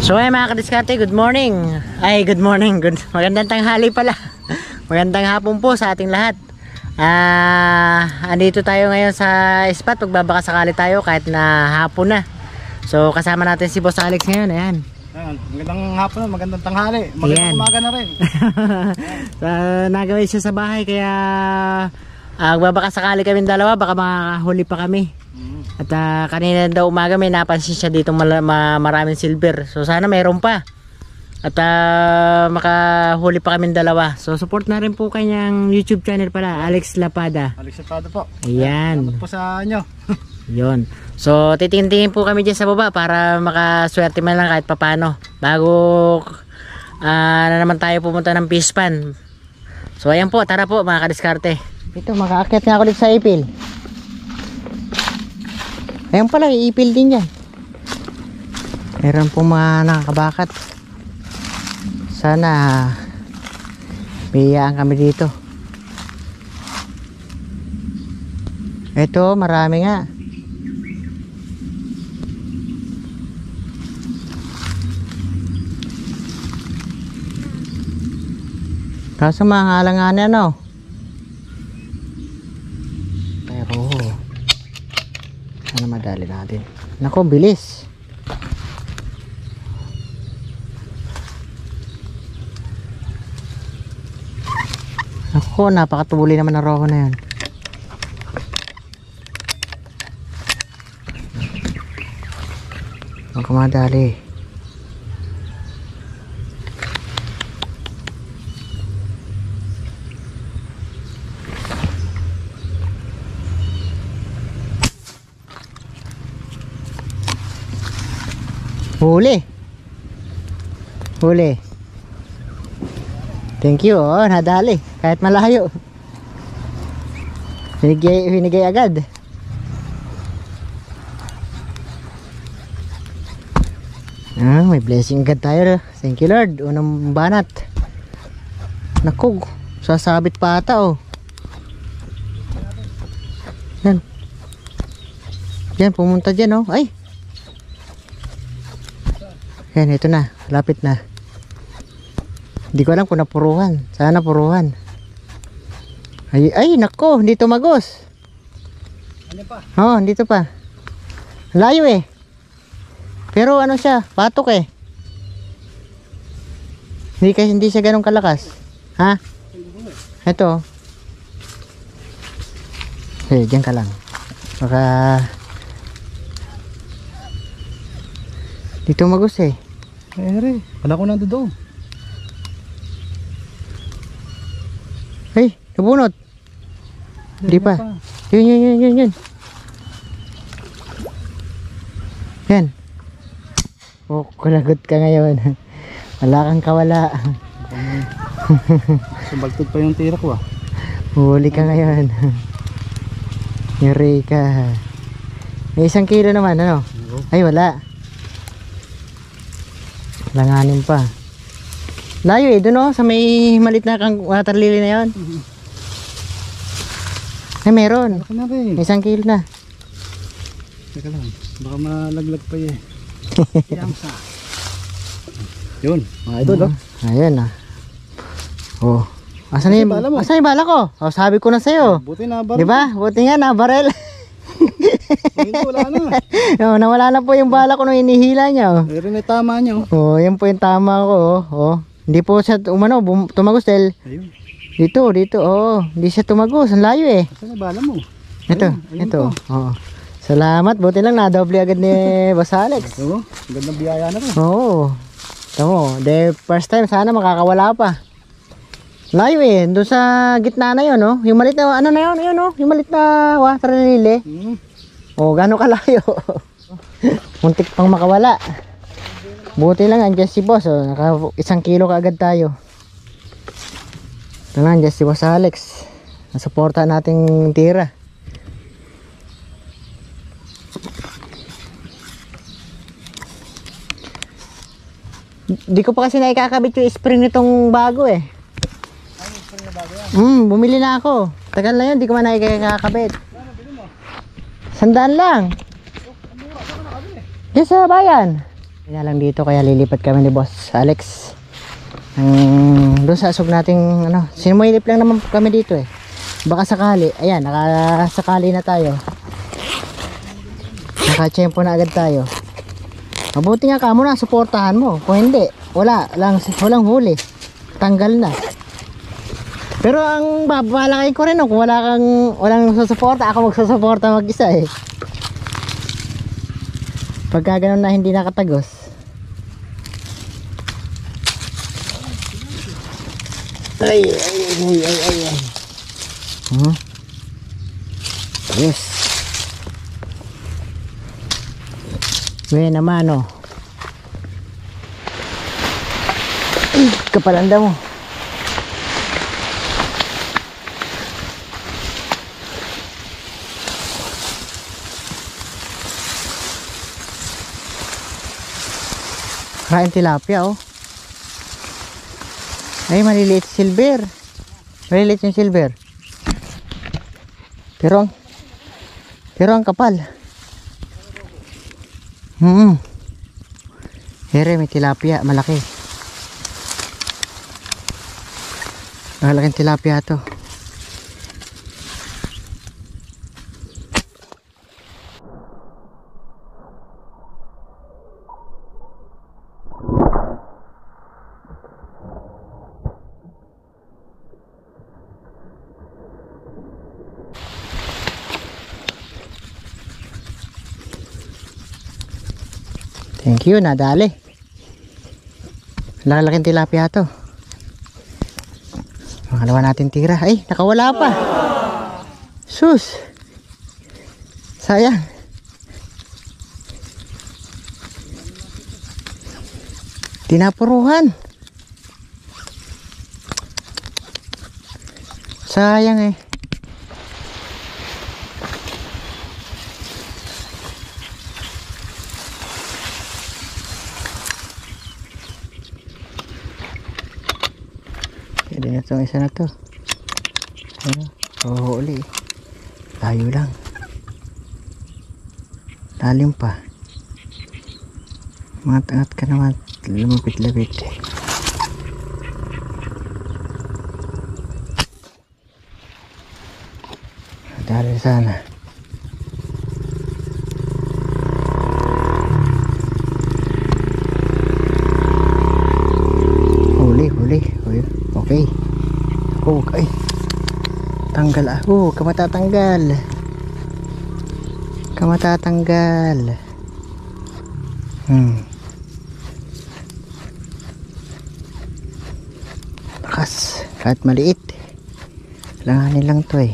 So ay mga kadiskarte, good morning. Ay, good morning. Magandang tanghali pala. Magandang hapon po sa ating lahat. Andito tayo ngayon sa spot. Pagbabaka sakali tayo kahit na hapon na. So kasama natin si Boss Alex ngayon. Ayan. Magandang hapon, magandang tanghali. Magandang umaga na rin. Nagawin siya sa bahay kaya magbabaka sakali kami dalawa, baka makahuli pa kami. At kanina daw umaga may napansin siya dito maraming silver. So sana mayroon pa. At makahuli pa kami dalawa. So support na rin po kanyang YouTube channel pala, Alex Lapada. Alex Lapada po. Ayan. Salamat po sa inyo. Yun. So titingin po kami dyan sa baba para makaswerte man lang kahit papano. Bago na naman tayo pumunta ng fish pan. So ayan po, tara po mga kadiskarte. Ito, makaakyat nga ako dito sa ipil. Ayan pala, iipil din yan. Meron pong mga nakakabakat. Sana biyayaan kami dito. Ito, marami nga. Kaso mga alanganan ano. Pero sana madali natin. Nako, bilis. Nako, napakatuli naman na roho na yan. Huwag madali. Huli. Huli. Thank you. Oh, nadali. Kahit malayo. Hinigay agad. May blessing agad tayo. Thank you Lord. Unang banat. Naku, sasabit pa ata oh. Yan. Yan, pumunta dyan oh. Ay. Yan, ito na. Lapit na. Hindi ko alam kung napuruhan. Sana napuruhan. Ay, nako. Hindi tumagos. Ano pa? Oo, dito pa. Layo eh. Pero ano siya? Patok eh. Hindi siya ganun kalakas. Ha? Ito. Okay, dyan ka lang. Baka dito tumagos eh. Ere, wala ko nando doon. Ay, nabunot. Hindi pa. Yun. Yan. Oh, kulagot ka ngayon. Wala kang kawala. Subaltod pa yung tira ko ah. Huli ka ngayon. Yari ka. May 1 kilo naman, ano? Ay, wala. Langanin pa. Layo eh, dun oh, sa may malit na kang water lily na yun. Ay, meron. Ako na rin. May 1 kilo na. Teka lang, baka malaglag pa eh. Yamsa. Yun, mga idol oh. Ayan ah. Oh. Asan yung bala ko? Oh, sabi ko na sa'yo. Buti na barel. Diba? Buti nga na barel. Hindi, wala na. Oh, nawala na po yung bala ko nung inihila niya oh. Ere na tama niyo. Oh, yan po yung tama ko oh. Oh. Hindi po siya tumagos dahil Ayun. dito oh. Hindi siya tumagos, ang layo eh. Saan na bala mo? Ito. Oh. Salamat, buti lang nadoble agad ni Boss Alex. Oo, gandang biyaya na rin. Oo. Tamo, the first time sana makakawala pa. Layo eh, doon sa gitna na 'yon, oh. Yung malit na ano na 'yon, oh. Yung malit na water lily. Oh, gaano kalayo. Muntik pang makawala. Buti lang andiyan si Boss, oh. Naka 1 kilo kaagad tayo. Ito na, andiyan si Boss Alex. Nasuporta nating tira. Di ko pa kasi naikakabit yung spring nitong bago eh. Ay, spring na bago yan? Bumili na ako. Tagal na yun, di ko man naikakabit. Ano, bili mo? 100 lang. Diyan sa bayan. Kaya lang dito kaya lilipat kami ni Boss Alex. Doon sa asog nating ano, sinumilip lang naman kami dito eh. Baka sakali, ayan, nakasakali na tayo. Nakachempo na agad tayo. Mabuti nga ka mo na, suportahan mo. Kung hindi, walang huli. Tanggal na. Pero ang babalakayin ko rin no, kung walang susuporta, ako magsusuporta mag-isa eh. Pagka ganun na hindi nakatagos. Ay. Yes. Ngayon naman oh. Kapalanda mo. Kain tilapia oh. Ay maliliit silver. Maliliit yung silver. Pero ang kapal. Here may tilapia malaki. Malaking tilapia to. Thank you, nadali. Lalaking tilapia to. Makalawa natin tira. Ay, nakawala pa. Sus. Sayang. Tinapuruhan. Sayang eh. Pwede na itong isa na to. Huli. Tayo lang. Lalim pa. Mangat-angat ka naman. Lumapit-lapit. Dali sana. Huli. Okay. Ay. Tanggal ah. Kamatatanggal. Lakas. Kahit maliit. Kailanganin lang to eh.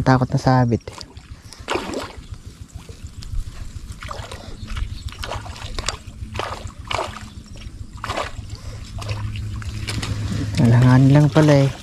Takot na sabit eh. Kailangan lang pala eh.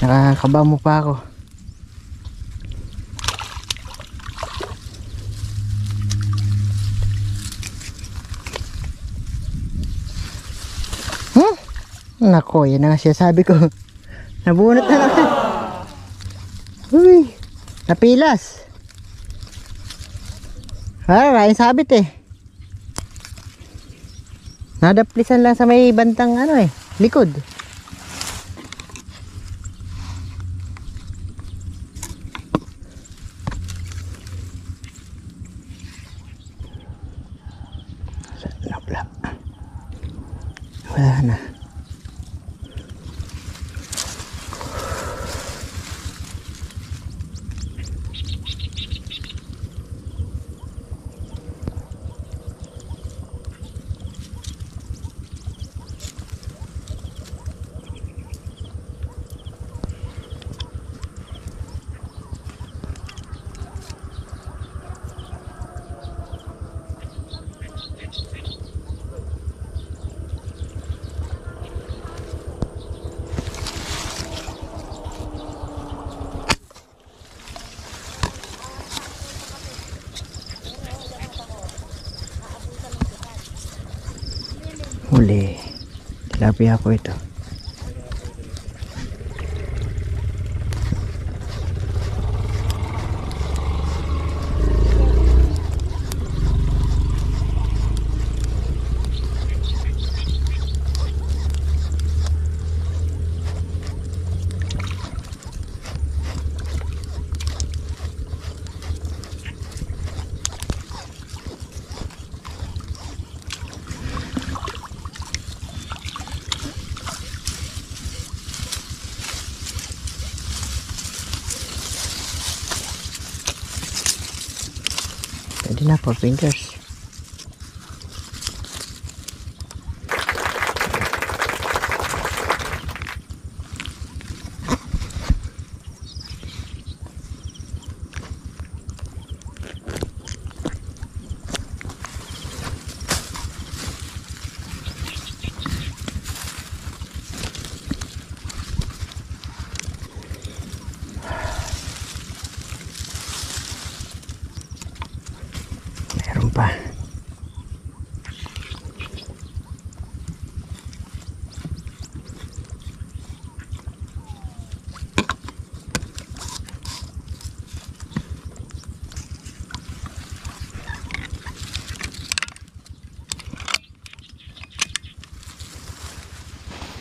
Nakakaba mo pa ako. Nako, yan ang sinasabi ko. Nabunot na naman. Uy, napilas. Maraming sabit eh. Nadaplisan lang sa may bantang ano eh, likod. Wala na. Huli. Tilapia ko ito. Pwede na 4 fingers. Meron pa.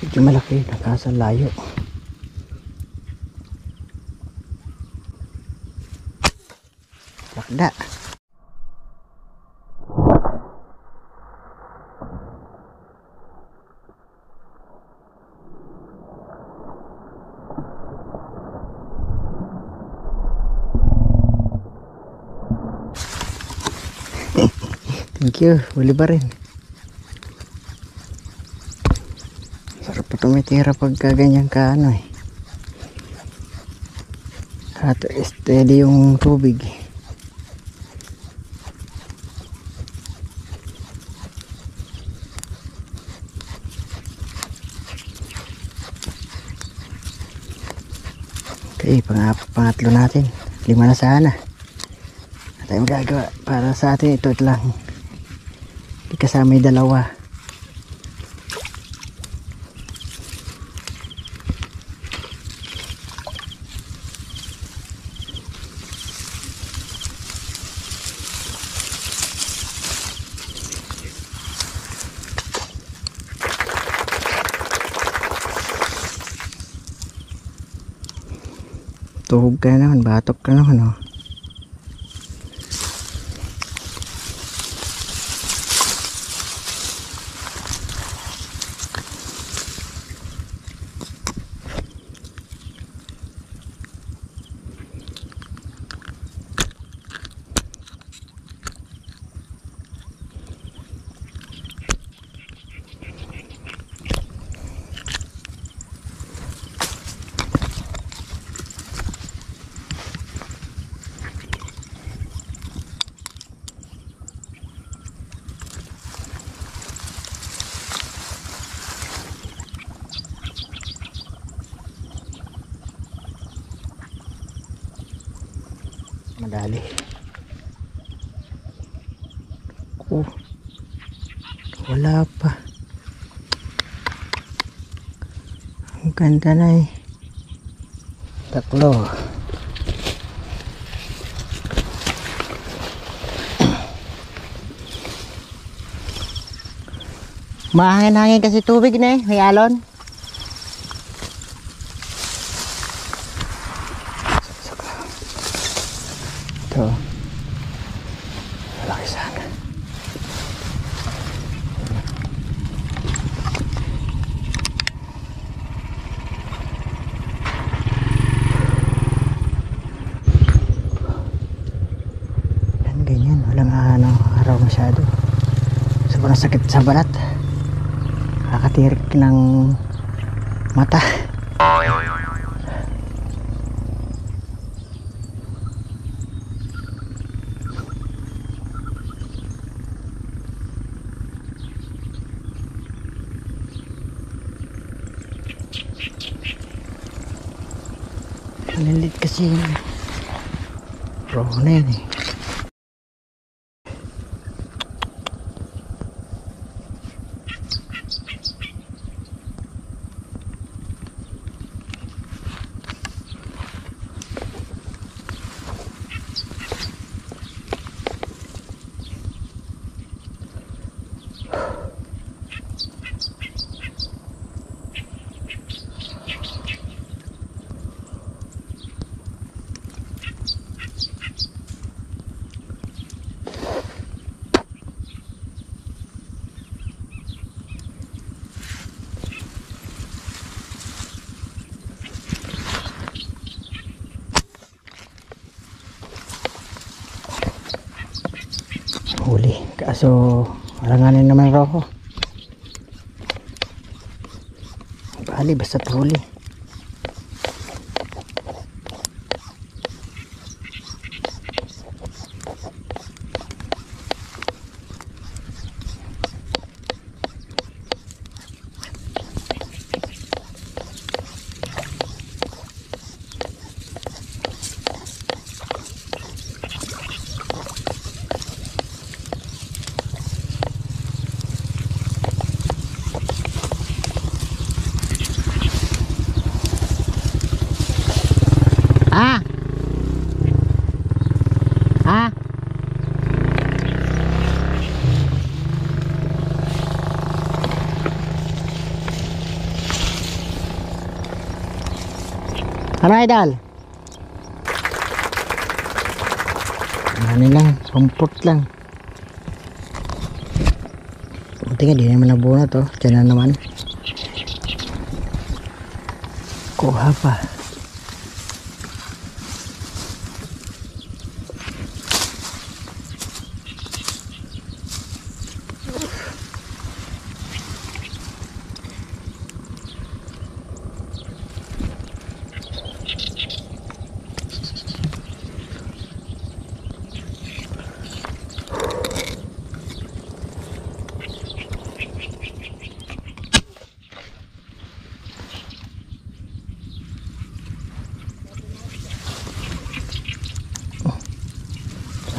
Medyo malaki, nakasa layo. Lakda. Thank you, huli pa rin. Sarap pa tumitira pagka ganyan ka ano eh. At steady yung tubig. Okay, pangatlo natin. 5 na sana. At tayong gagawa para sa atin ito lang. Di kasama yung 2. Tuhog ka naman, batok ka naman oh. Madali. Oh, wala pa. Ang ganda na eh. 3. Mahangin-hangin kasi tubig na eh. May alon. Ito. Malaki sana. Yan, ganyan. Walang araw masyado. Sobrang sakit sa balat. Kakatirik ng mata. Malilit kasi yung roho na yan eh. huli. Kaso alanganin naman raw ako. Bali basta huli. Ah! Ah! Ano idol? Ano lang, comfort lang. Buti nga di naman nabunot oh. Diyan na naman. Kuha pa.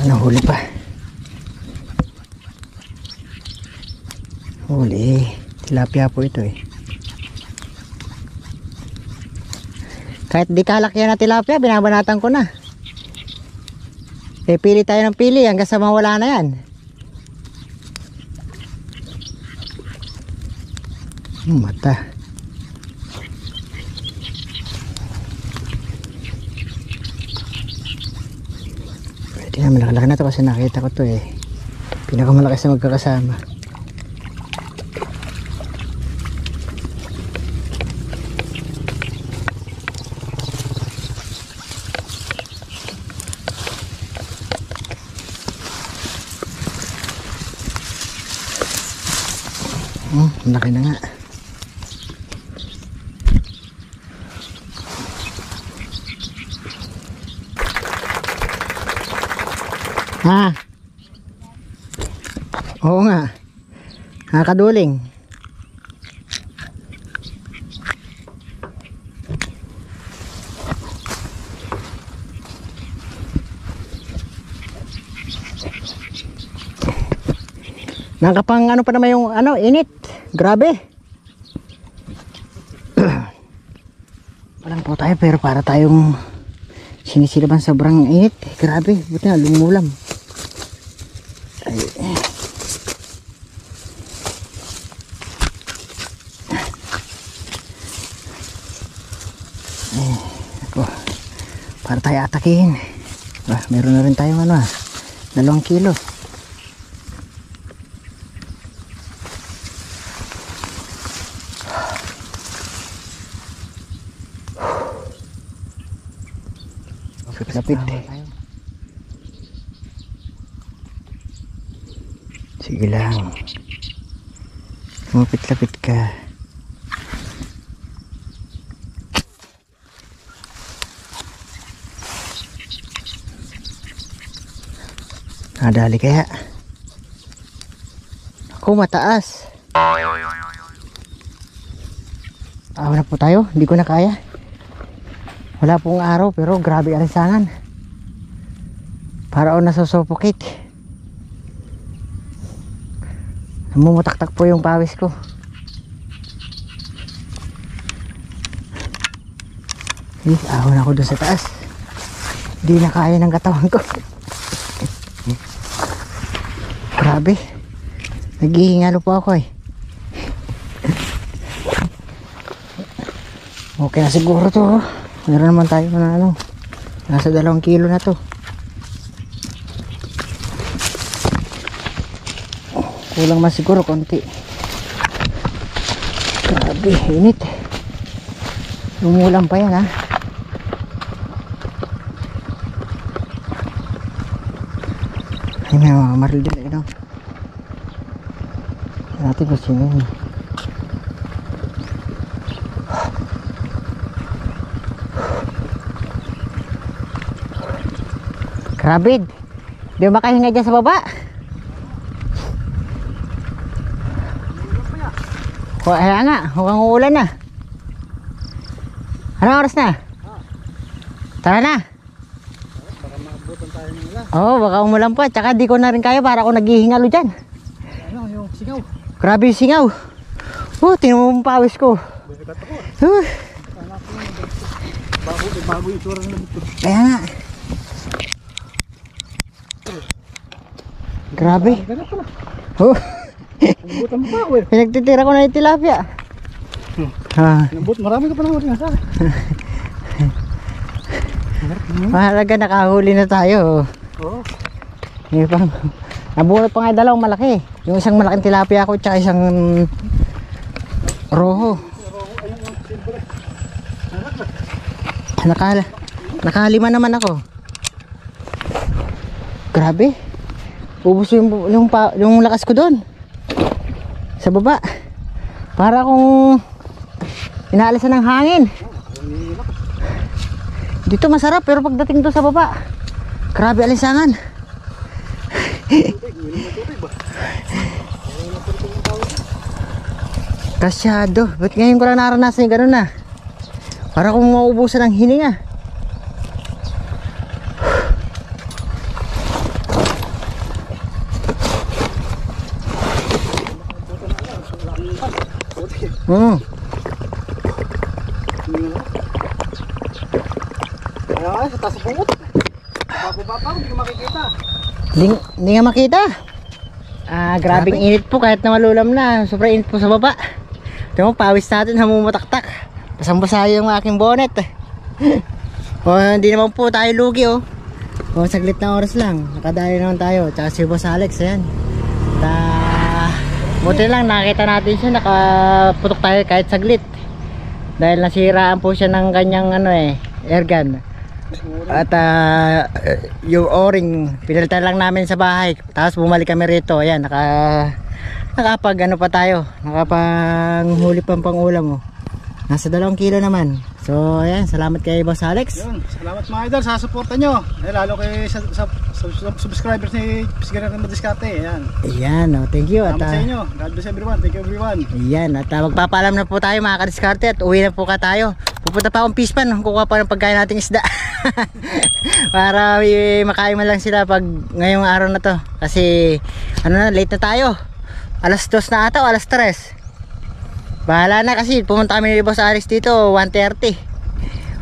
Nahuli pa. Huli. Tilapia po ito eh. Kahit di kalakyan na tilapia, binabanatan ko na. Pili tayo ng pili hanggang sa mawala na yan. Mata. Malaki na to kasi nakita ko to eh. Pinakamalaki sa magkakasama. Malaki na nga. Ha? Oo nga. Nakakaduling. Nakapang ano pa naman yung ano, init. Grabe. Walang po tayo pero para tayong sinisilaban sobrang init. Grabe, buti na lumulam. Ay. Ako. Para tayo atakihin. Meron na rin tayong ano 2 kilo. Lapit. Sige lang. Lumapit-lapit ka. Nadali kaya. Ako mataas. Wala po tayo. Hindi ko na kaya. Wala pong araw pero grabe alinsangan. Para ako nasusuffocate. Namumutaktak po yung pawis ko. Ahon ako doon sa taas. Hindi na kaya ng katawan ko. Grabe. Naghihingalo po ako eh. Okay na siguro to. Meron naman tayo na ano. Nasa 2 kilo na to. Kulang man siguro konti. Grabe, init. Lumulang pa yan ha. Ay, may mga maril din. no? Natin kung sino yun. Grabe, di ba makahinga dyan sa baba? Kaya nga, mukhang uulan na. Anong oras na? Tara na. Baka maabutan tayo ng ulan. Oo, baka umulan pa. Tsaka di ko na rin kaya para ako naghihingalo dyan. Ano, yung singaw. Grabe yung singaw. Tingnan mo yung pawis ko. Bibigat ako. Anak ko, bago yung itsura ng lamit ko. Kaya nga. Grabe. Ganap pala. Nabutan mo pa ako eh. Pinagtitira ko na yung tilapia. Marami ka pa nang nga sa akin. Mahalaga nakahuli na tayo. Oo. Yung pang, nabunot pa nga dalawang malaki. Yung isang malaking tilapia ko tsaka isang roho. Nakalima naman ako. Grabe. Ubus yung lakas ko doon. Sa baba. Para akong inaalisan ng hangin. Dito masarap pero pagdating doon sa baba, grabe alisangan. Kasyado. Ba't ngayon ko lang naranasan yung gano'n na? Para akong mauubusan ng hininga. Kaya sa taas bungot. Bababa pa, hindi ko makikita. Hindi nga makita. Grabing init po kahit na malulam na. Sobrang init po sa baba. Ito mo, pawis natin hamumutaktak. Basang-basa yung aking bonnet. Hindi naman po tayo lugi oh. Saglit na oras lang. Nakadali naman tayo. Tsaka si Boss Alex, ayan. Buti lang nakita natin siya. Nakaputok tayo kahit saglit. Dahil nasiraan po siya ng kanyang airgun. At yung o-ring pinalitan lang namin sa bahay. Tapos bumalik kami rito. Ayan, nakapag pa tayo. Nakapanghuli pang pangulam Nasa 2 kilo naman. So ayan, salamat kay Boss Alex. Yun, salamat mga idol sa suporta nyo. Lalo kay sa subscribers ni Pisgara ng Madiskarte. Ayan. Ayan, thank you. Salamat sa inyo. God bless everyone. Thank you everyone. Ayan, at magpapaalam na po tayo mga kadiskarte. At uwi na po ka tayo. Pupunta pa akong Pispan. Kukuha pa ng pagkain nating isda. Para makain man lang sila pag ngayong araw na to. Kasi late na tayo. Alas 2 na ata o alas 3. Bahala na kasi pumunta kami ni Boss Alex dito 1:30.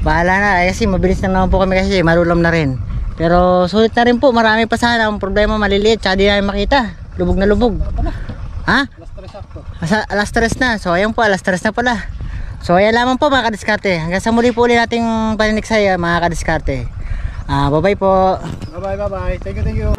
Bahala na kasi mabilis na naman po kami kasi malulam na rin. Pero sulit na rin po, marami pa sana. Ang problema maliliit, tsaka di namin makita. Lubog na lubog. Ha? Alas 3 na. So ayan po, alas 3 na pala. So ayan lamang po mga kadiskarte. Hanggang sa muli po ulit nating paninig sa mga kadiskarte. Bye bye po. Bye bye. Thank you.